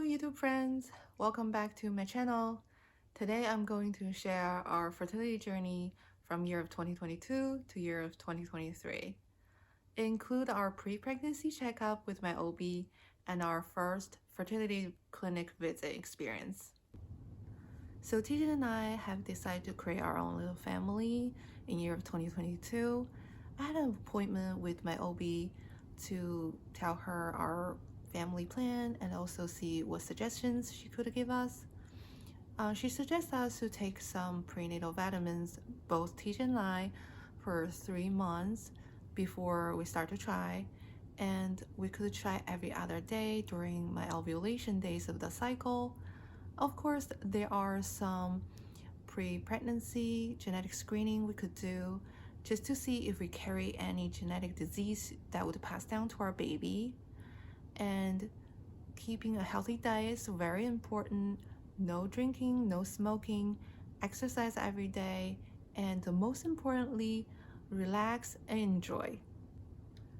Hello YouTube friends, welcome back to my channel. Today I'm going to share our fertility journey from year of 2022 to year of 2023. It includes our pre-pregnancy checkup with my OB and our first fertility clinic visit experience. So Tijan and I have decided to create our own little family in year of 2022. I had an appointment with my OB to tell her our family plan and also see what suggestions she could give us. She suggests us to take some prenatal vitamins, both Tijan and I, for 3 months before we start to try. And we could try every other day during my ovulation days of the cycle. Of course, there are some pre-pregnancy genetic screening we could do just to see if we carry any genetic disease that would pass down to our baby. And keeping a healthy diet is very important. No drinking, no smoking, exercise every day, and most importantly, relax and enjoy.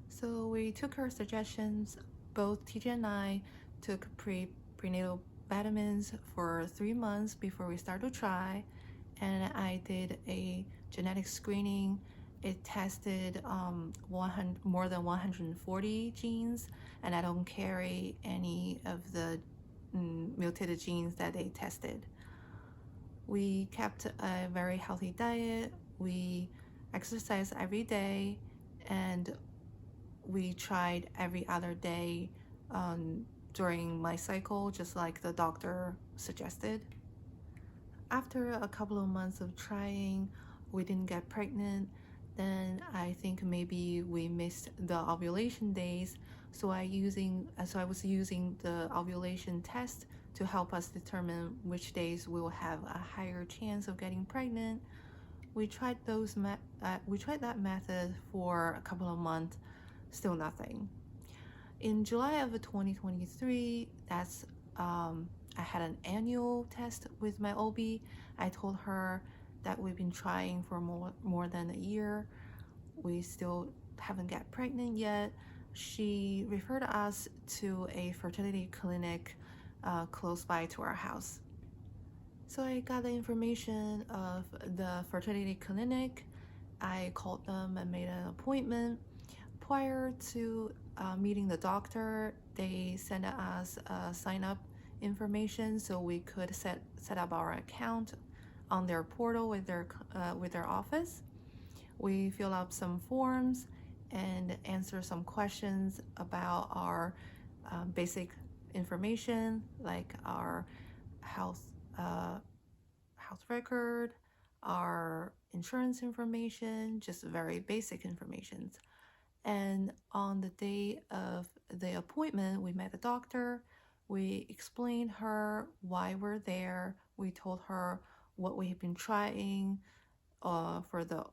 So we took her suggestions. Both TJ and I took prenatal vitamins for 3 months before we started to try, and I did a genetic screening. It tested more than 140 genes, and I don't carry any of the mutated genes that they tested. We kept a very healthy diet. We exercised every day, and we tried every other day during my cycle, just like the doctor suggested. After a couple of months of trying, we didn't get pregnant. Then I think maybe we missed the ovulation days. So I was using the ovulation test to help us determine which days we will have a higher chance of getting pregnant. We tried that method for a couple of months, still nothing. In July of 2023, I had an annual test with my OB. I told her that we've been trying for more than a year. We still haven't got pregnant yet. She referred us to a fertility clinic close by to our house. So I got the information of the fertility clinic. I called them and made an appointment. Prior to meeting the doctor, they sent us sign up information so we could set up our account on their portal with their office. We fill out some forms and answer some questions about our basic information, like our health record, our insurance information, just very basic information. And on the day of the appointment, we met the doctor. We explained her why we're there. We told her what we have been trying for the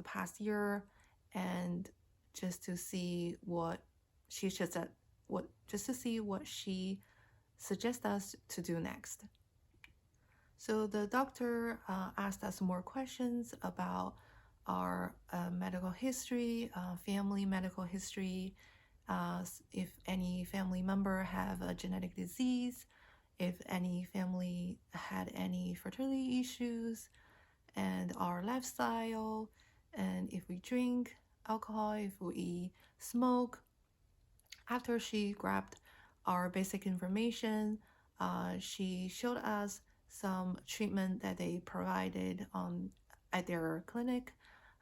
past year, and just to see what she suggests us to do next. So the doctor asked us more questions about our medical history, family medical history, if any family member have a genetic disease, if any family had any fertility issues, and our lifestyle, and if we drink alcohol, if we smoke. After she grabbed our basic information, she showed us some treatment that they provided at their clinic,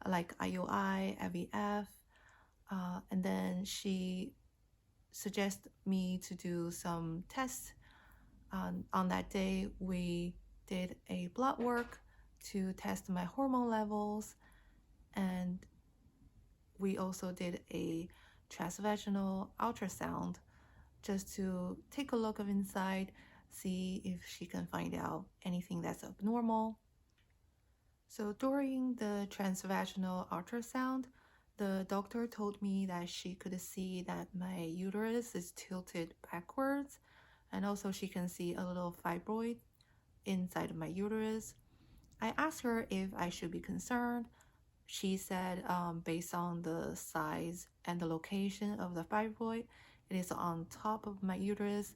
like IUI, IVF, and then she suggested me to do some tests. On that day, we did a blood work to test my hormone levels, and we also did a transvaginal ultrasound just to take a look of inside, see if she can find out anything that's abnormal. So during the transvaginal ultrasound, the doctor told me that she could see that my uterus is tilted backwards, and also she can see a little fibroid inside of my uterus. I asked her if I should be concerned. She said based on the size and the location of the fibroid, it is on top of my uterus.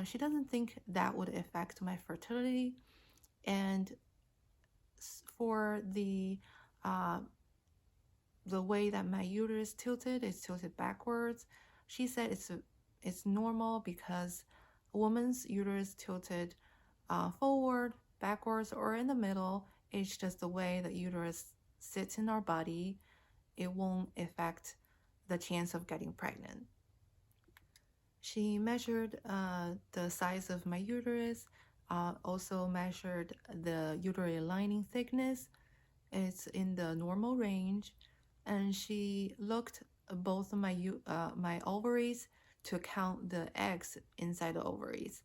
She doesn't think that would affect my fertility. And for uh, the way that my uterus tilted, it's tilted backwards. She said it's normal because a woman's uterus tilted forward, backwards, or in the middle. It's just the way the uterus sits in our body. It won't affect the chance of getting pregnant. She measured the size of my uterus, also measured the uterine lining thickness. It's in the normal range, and she looked both of my ovaries to count the eggs inside the ovaries.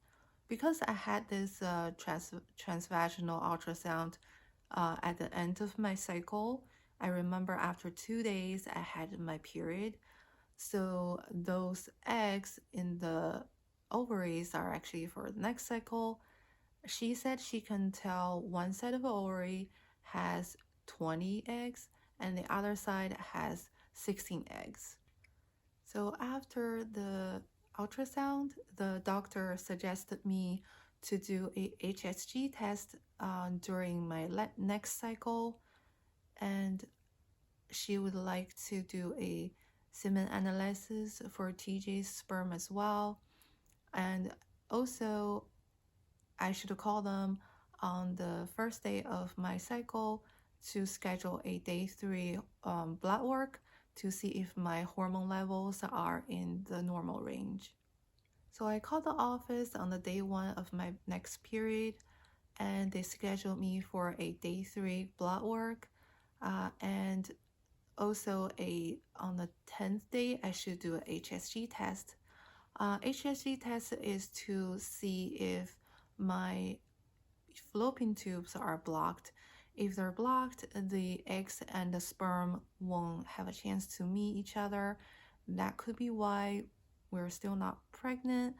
Because I had this transvaginal ultrasound at the end of my cycle, I remember after 2 days I had my period. So those eggs in the ovaries are actually for the next cycle. She said she can tell one side of the ovary has 20 eggs and the other side has 16 eggs. So after the ultrasound, the doctor suggested me to do a HSG test during my next cycle, and she would like to do a semen analysis for TJ's sperm as well. And also, I should call them on the first day of my cycle to schedule a day 3 blood work to see if my hormone levels are in the normal range. So I called the office on the day 1 of my next period, and they scheduled me for a day 3 blood work, and also on the 10th day I should do a HSG test. HSG test is to see if my fallopian tubes are blocked. If they're blocked, the eggs and the sperm won't have a chance to meet each other. That could be why we're still not pregnant.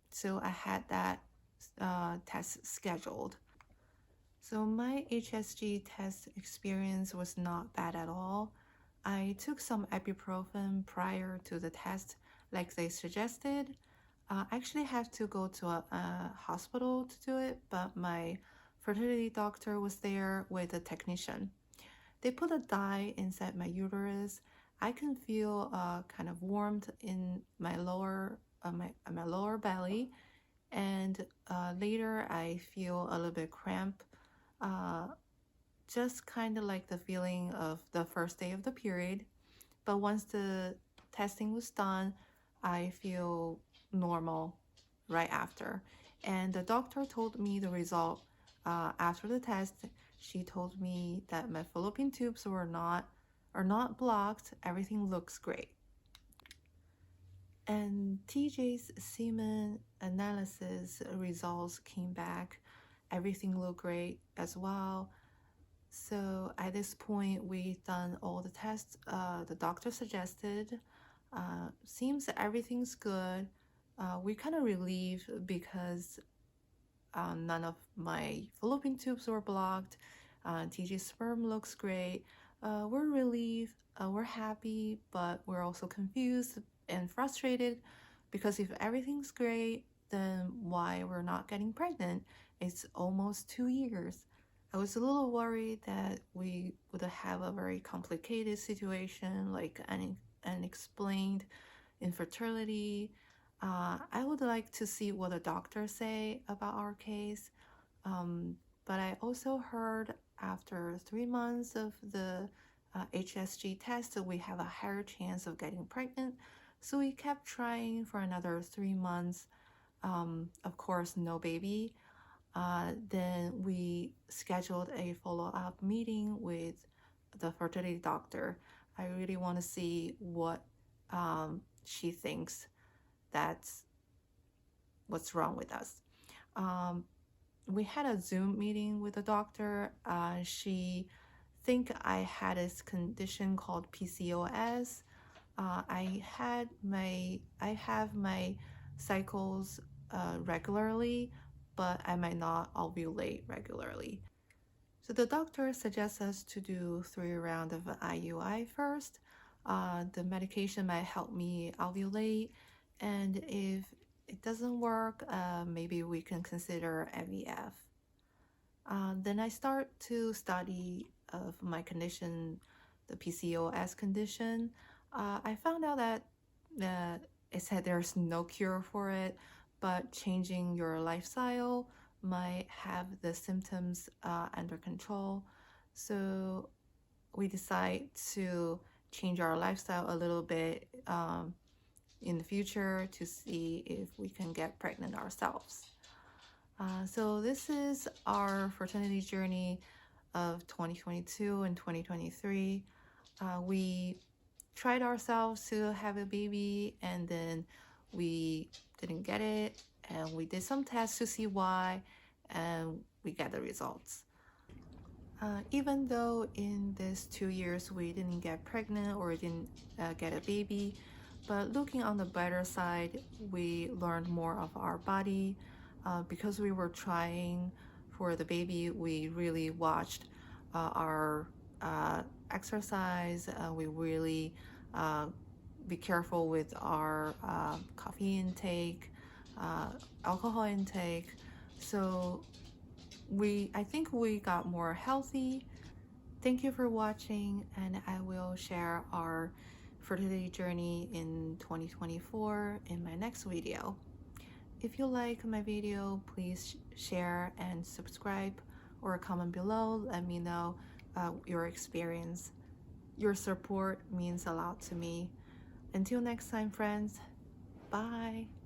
So I had that test scheduled. So my HSG test experience was not bad at all. I took some ibuprofen prior to the test, like they suggested. I actually had to go to a hospital to do it, but my fertility doctor was there with a technician. They put a dye inside my uterus. I can feel kind of warmth in my lower belly, and later I feel a little bit cramp, uh, just kind of like the feeling of the first day of the period. But once the testing was done, I feel normal right after. And the doctor told me the result after the test. She told me that my fallopian tubes are not blocked. Everything looks great. And TJ's semen analysis results came back. Everything looked great as well. So at this point, we've done all the tests the doctor suggested. Seems that everything's good. We're kind of relieved because none of my fallopian tubes were blocked. TG's sperm looks great. We're relieved. We're happy, but we're also confused and frustrated because if everything's great, then why we're not getting pregnant? It's almost 2 years. I was a little worried that we would have a very complicated situation, like unexplained infertility. I would like to see what the doctors say about our case. But I also heard after 3 months of the HSG test, we have a higher chance of getting pregnant. So we kept trying for another 3 months. Of course, no baby. Then we scheduled a follow-up meeting with the fertility doctor. I really want to see what she thinks that's what's wrong with us. We had a Zoom meeting with the doctor. She think I had this condition called PCOS. I have my cycles regularly, but I might not ovulate regularly. So the doctor suggests us to do 3 rounds of IUI first. The medication might help me ovulate, And if it doesn't work, maybe we can consider IVF. Then I start to study of my condition, the PCOS condition. I found out that it said there's no cure for it, but changing your lifestyle might have the symptoms under control. So we decide to change our lifestyle a little bit in the future to see if we can get pregnant ourselves. So this is our fertility journey of 2022 and 2023. We tried ourselves to have a baby, and then we didn't get it, and we did some tests to see why, and we got the results. Even though in these 2 years we didn't get pregnant or didn't get a baby, but looking on the brighter side, we learned more of our body. Because we were trying for the baby, we really watched our exercise. We really be careful with our coffee intake, alcohol intake. So I think we got more healthy. Thank you for watching, and I will share our fertility journey in 2024 in my next video. If you like my video, please share and subscribe or comment below. Let me know your experience. Your support means a lot to me. Until next time, friends. Bye.